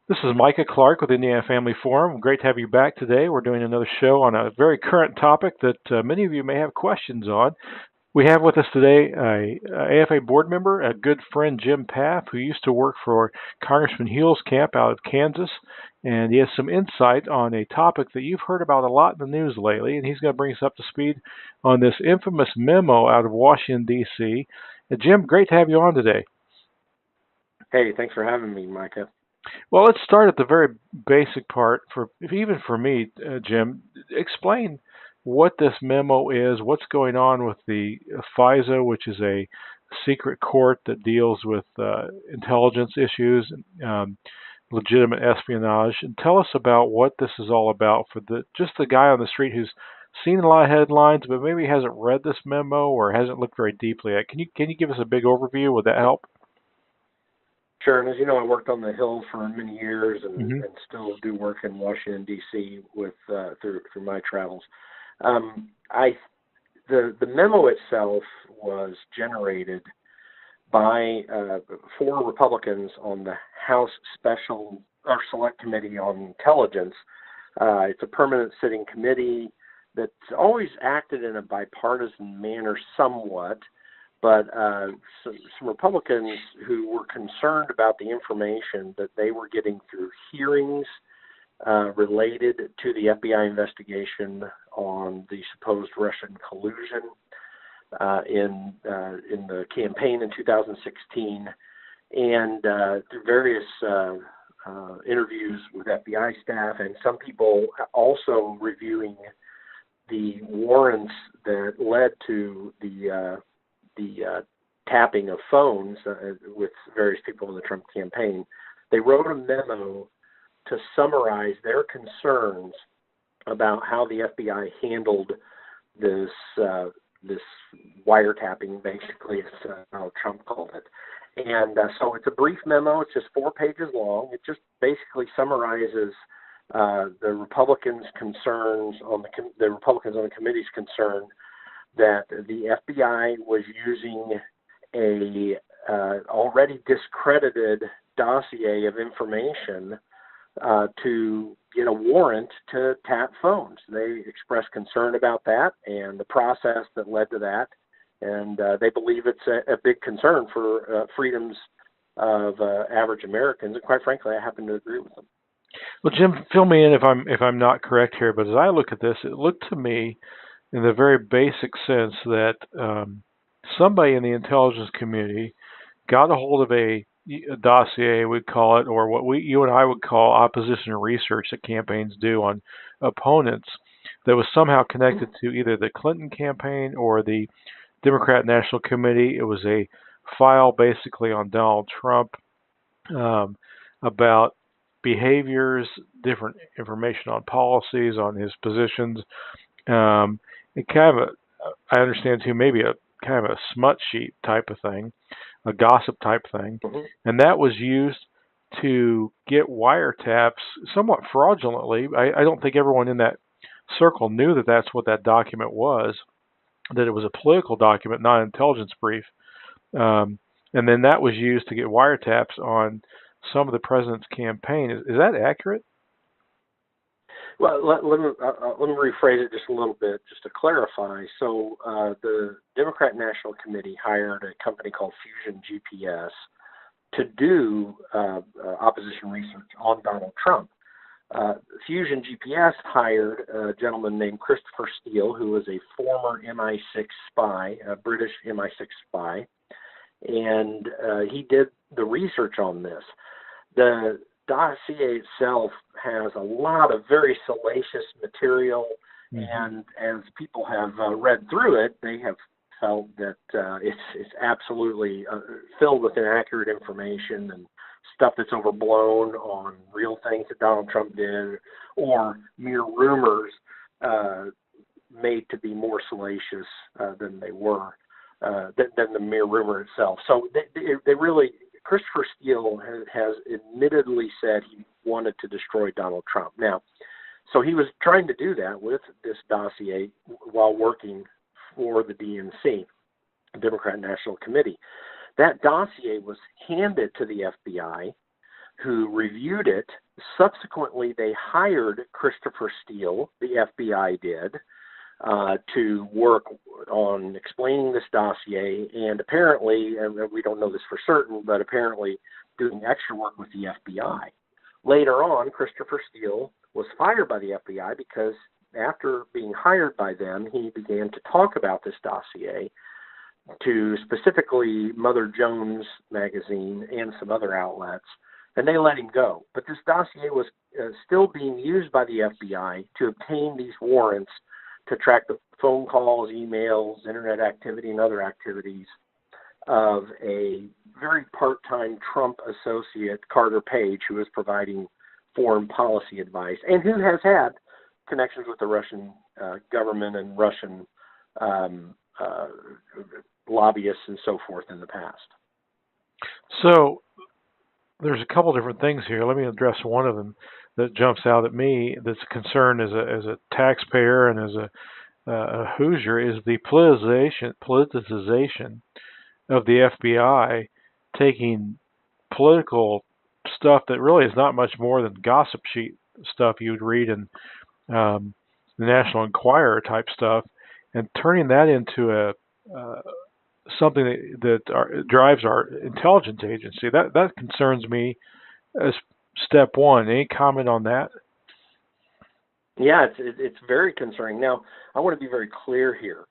This is Micah Clark with Indiana Family Forum. Great to have you back today. We're doing another show on a very current topic that many of you may have questions on. We have with us today a AFA board member, a good friend, Jim Pfaff, who used to work for Congressman Camp out of Kansas, and he has some insight on a topic that you've heard about a lot in the news lately, and he's going to bring us up to speed on this infamous memo out of Washington, D.C. Jim, great to have you on today. Hey, thanks for having me, Micah. Well, let's start at the very basic part. Even for me, Jim, explain what this memo is, what's going on with the FISA, which is a secret court that deals with intelligence issues, legitimate espionage, and tell us about what this is all about for just the guy on the street who's seen a lot of headlines, but maybe hasn't read this memo or hasn't looked very deeply at it. Can you give us a big overview? Would that help? Sure, and as you know, I worked on the Hill for many years, Mm-hmm. and still do work in Washington D.C. with through my travels. I the memo itself was generated by four Republicans on the House Special or Select Committee on Intelligence. It's a permanent sitting committee that's always acted in a bipartisan manner, somewhat. But some Republicans who were concerned about the information that they were getting through hearings related to the FBI investigation on the supposed Russian collusion in the campaign in 2016, and through various interviews with FBI staff, and some people also reviewing the warrants that led to the tapping of phones with various people in the Trump campaign. They wrote a memo to summarize their concerns about how the FBI handled this wiretapping, basically, as Donald Trump called it. And so it's a brief memo. It's just 4 pages long. It just basically summarizes the Republicans' concerns the Republicans on the committee's concern that the FBI was using a already discredited dossier of information to get a warrant to tap phones. They expressed concern about that and the process that led to that, and they believe it's a big concern for freedoms of average Americans. And quite frankly, I happen to agree with them. Well, Jim, fill me in if I'm not correct here, but as I look at this, it looked to me in the very basic sense that somebody in the intelligence community got a hold of a dossier, we'd call it, or what you and I would call opposition research that campaigns do on opponents, that was somehow connected to either the Clinton campaign or the Democrat National Committee. It was a file basically on Donald Trump about behaviors, different information on policies, on his positions. It kind of I understand too, maybe a kind of a smut sheet type of thing, a gossip type thing, Mm-hmm. and that was used to get wiretaps somewhat fraudulently. I don't think everyone in that circle knew that that's what that document was, that it was a political document, not an intelligence brief. And then that was used to get wiretaps on some of the president's campaign. Is that accurate? Well, let me rephrase it just a little bit, just to clarify. So the Democrat National Committee hired a company called Fusion GPS to do opposition research on Donald Trump. Fusion GPS hired a gentleman named Christopher Steele, who was a former MI6 spy, a British MI6 spy, and he did the research on this. The dossier itself has a lot of very salacious material, and as people have read through it, they have felt that it's absolutely filled with inaccurate information and stuff that's overblown on real things that Donald Trump did, or mere rumors made to be more salacious than they were, than the mere rumor itself. So they really, Christopher Steele has admittedly said he wanted to destroy Donald Trump. Now, so he was trying to do that with this dossier while working for the DNC, Democrat National Committee. That dossier was handed to the FBI who reviewed it. Subsequently, they hired Christopher Steele, the FBI did, to work on explaining this dossier, and apparently, and we don't know this for certain, but apparently doing extra work with the FBI. Later on, Christopher Steele was fired by the FBI because after being hired by them, he began to talk about this dossier to specifically Mother Jones magazine and some other outlets, and they let him go. But this dossier was still being used by the FBI to obtain these warrants to track the phone calls, emails, internet activity, and other activities of a very part-time Trump associate, Carter Page, who is providing foreign policy advice and who has had connections with the Russian government and Russian lobbyists and so forth in the past. So there's a couple different things here. Let me address one of them that jumps out at me that's a concern as a taxpayer and as a Hoosier is the politicization of the FBI, taking political stuff that really is not much more than gossip sheet stuff you would read in the National Enquirer type stuff, and turning that into something that drives our intelligence agency. That concerns me as step one. Any comment on that? Yeah, it's very concerning. Now, I want to be very clear here.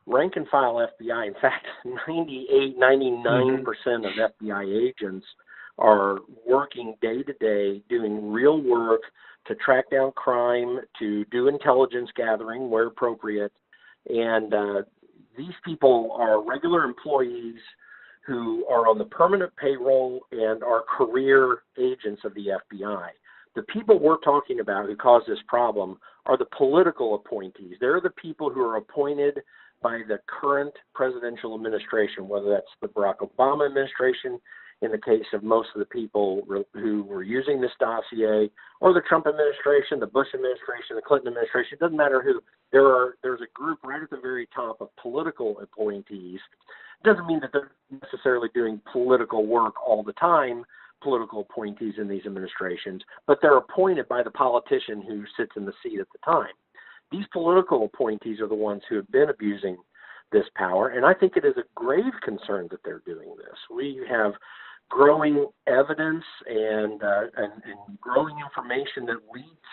Rank and file FBI, in fact, 99% of FBI agents are working day to day, doing real work to track down crime, to do intelligence gathering where appropriate. And these people are regular employees who are on the permanent payroll and are career agents of the FBI. The people we're talking about who cause this problem are the political appointees. They're the people who are appointed by the current presidential administration, whether that's the Barack Obama administration, in the case of most of the people who were using this dossier, or the Trump administration, the Bush administration, the Clinton administration. It doesn't matter who. There's a group right at the very top of political appointees. It doesn't mean that they're necessarily doing political work all the time, political appointees in these administrations, but they're appointed by the politician who sits in the seat at the time. These political appointees are the ones who have been abusing this power, and I think it is a grave concern that they're doing this. We have growing evidence and growing information that leads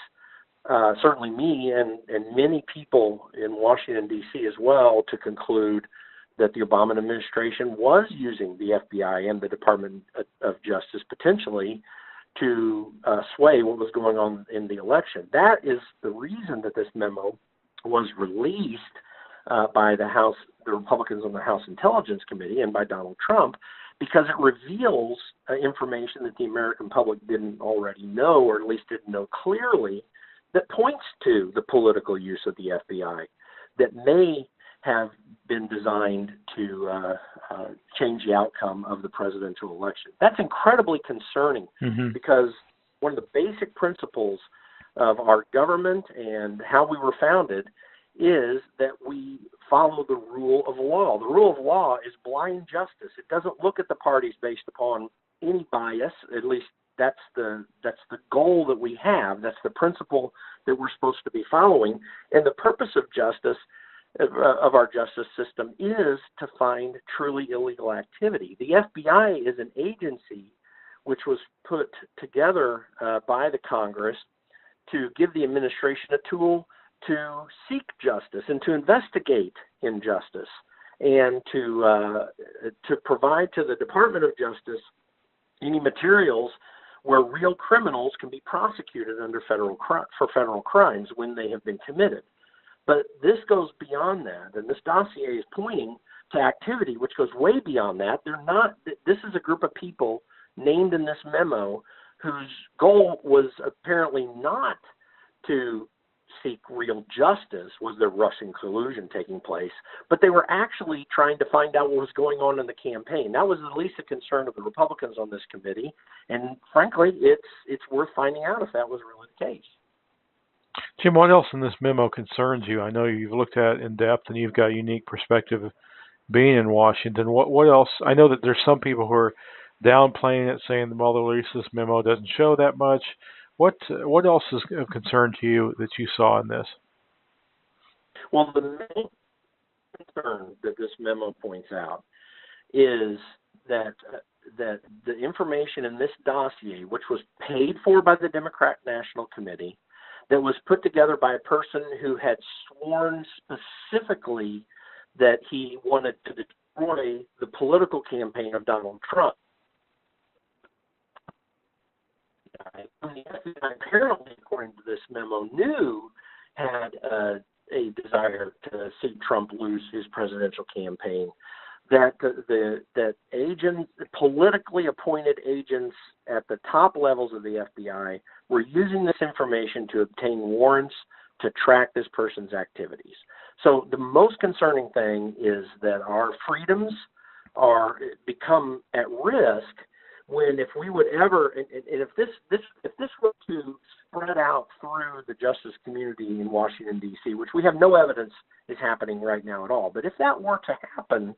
certainly me and many people in Washington, D.C. as well to conclude that the Obama administration was using the FBI and the Department of Justice potentially to sway what was going on in the election. That is the reason that this memo was released by the Republicans on the House Intelligence Committee and by Donald Trump, because it reveals information that the American public didn't already know, or at least didn't know clearly, that points to the political use of the FBI that may have been designed to change the outcome of the presidential election. That's incredibly concerning because one of the basic principles of our government and how we were founded is that we follow the rule of law. The rule of law is blind justice. It doesn't look at the parties based upon any bias. At least that's the goal that we have. That's the principle that we're supposed to be following. And the purpose of justice, of our justice system, is to find truly illegal activity. The FBI is an agency which was put together by the Congress to give the administration a tool to seek justice and to investigate injustice, and to provide to the Department of Justice any materials where real criminals can be prosecuted under for federal crimes when they have been committed. But this goes beyond that, and this dossier is pointing to activity which goes way beyond that. This is a group of people named in this memo whose goal was apparently not to seek real justice. Was there Russian collusion taking place? But they were actually trying to find out what was going on in the campaign. That was at least a concern of the Republicans on this committee, and frankly, it's worth finding out if that was really the case. Jim, what else in this memo concerns you? I know you've looked at it in depth and you've got a unique perspective of being in Washington. What else? I know that there's some people who are downplaying it, saying the Mueller releases memo doesn't show that much. What else is of concern to you that you saw in this? Well, the main concern that this memo points out is that the information in this dossier, which was paid for by the Democrat National Committee, that was put together by a person who had sworn specifically that he wanted to destroy the political campaign of Donald Trump. The FBI, apparently, according to this memo, had a desire to see Trump lose his presidential campaign. That agents, politically appointed agents at the top levels of the FBI, were using this information to obtain warrants to track this person's activities. So the most concerning thing is that our freedoms are become at risk when, if we would ever, and if this were to spread out through the justice community in Washington, D.C., which we have no evidence is happening right now at all, but if that were to happen,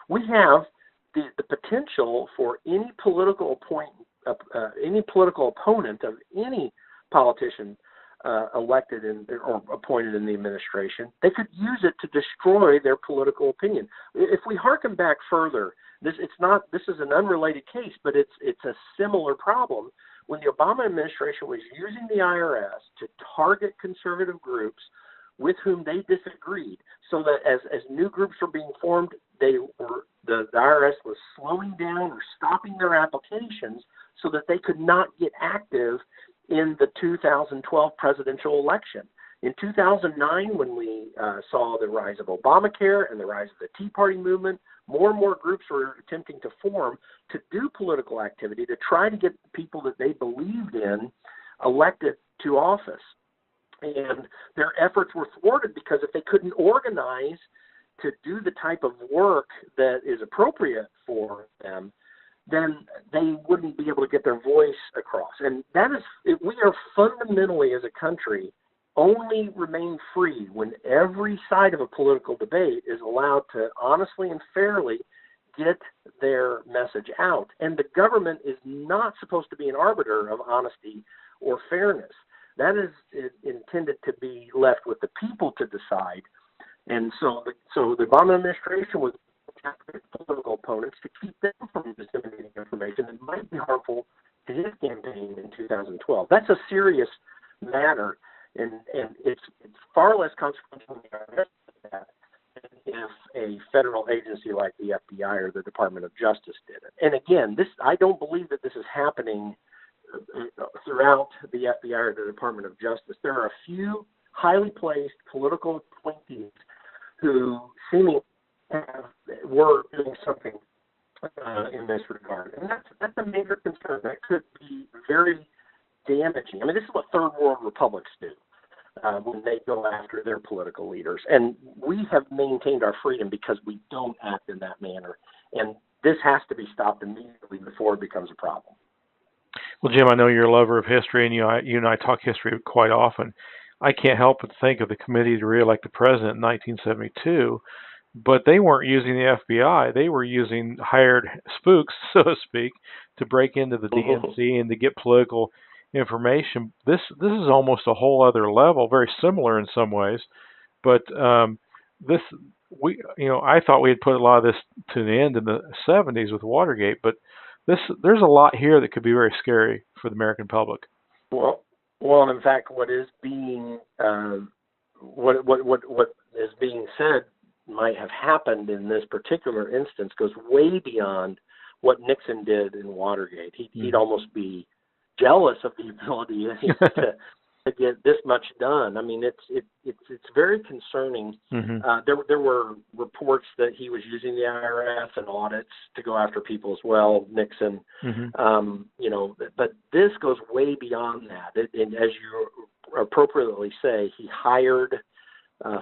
we have the potential for any political opponent of any politician elected or appointed in the administration. They could use it to destroy their political opinion. If we hearken back further, this is an unrelated case, but it's a similar problem. When the Obama administration was using the IRS to target conservative groups with whom they disagreed, so that as new groups were being formed, the IRS was slowing down or stopping their applications so that they could not get active in the 2012 presidential election. In 2009, when we saw the rise of Obamacare and the rise of the Tea Party movement, more and more groups were attempting to form to do political activity to try to get people that they believed in elected to office. And their efforts were thwarted because if they couldn't organize to do the type of work that is appropriate for them, then they wouldn't be able to get their voice across. And that is, we are fundamentally, as a country, only remain free when every side of a political debate is allowed to honestly and fairly get their message out. And the government is not supposed to be an arbiter of honesty or fairness. That is intended to be left with the people to decide. And so the Obama administration was attacking political opponents to keep them from disseminating information that might be harmful to his campaign in 2012. That's a serious matter, and it's far less consequential than that if a federal agency like the FBI or the Department of Justice did it. And again, I don't believe that this is happening throughout the FBI or the Department of Justice. There are a few highly placed political appointees who seemingly were doing something in this regard. And that's a major concern. That could be very damaging. I mean, this is what third world republics do when they go after their political leaders. And we have maintained our freedom because we don't act in that manner. And this has to be stopped immediately before it becomes a problem. Well, Jim, I know you're a lover of history, and you and I talk history quite often. I can't help but think of the committee to re-elect the president in 1972, but they weren't using the FBI. They were using hired spooks, so to speak, to break into the DNC and to get political information. This is almost a whole other level, very similar in some ways, but I thought we had put a lot of this to the end in the 70s with Watergate, but there's a lot here that could be very scary for the American public. Well, in fact, what is being said might have happened in this particular instance goes way beyond what Nixon did in Watergate. He'd almost be jealous of the ability to get this much done. I mean, it's very concerning. There were reports that he was using the IRS and audits to go after people as well, Nixon. But this goes way beyond that. And as you appropriately say, he hired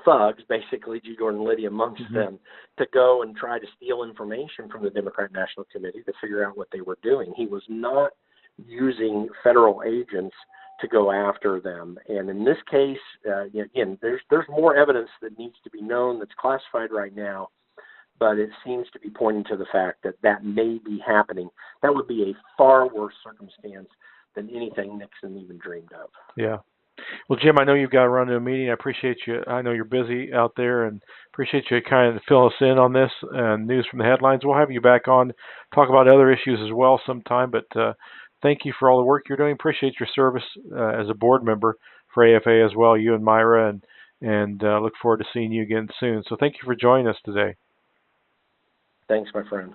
thugs, basically G. Gordon Liddy amongst them, to go and try to steal information from the Democrat National Committee to figure out what they were doing. He was not using federal agents to go after them. And in this case, again, there's more evidence that needs to be known that's classified right now. but it seems to be pointing to the fact that that may be happening. That would be a far worse circumstance than anything Nixon even dreamed of. Yeah. Well, Jim, I know you've got to run to a meeting. I appreciate you. I know you're busy out there, and appreciate you kind of fill us in on this news from the headlines. We'll have you back on, talk about other issues as well sometime. But thank you for all the work you're doing. Appreciate your service as a board member for AFA as well, you and Myra, and look forward to seeing you again soon. So thank you for joining us today. Thanks, my friend.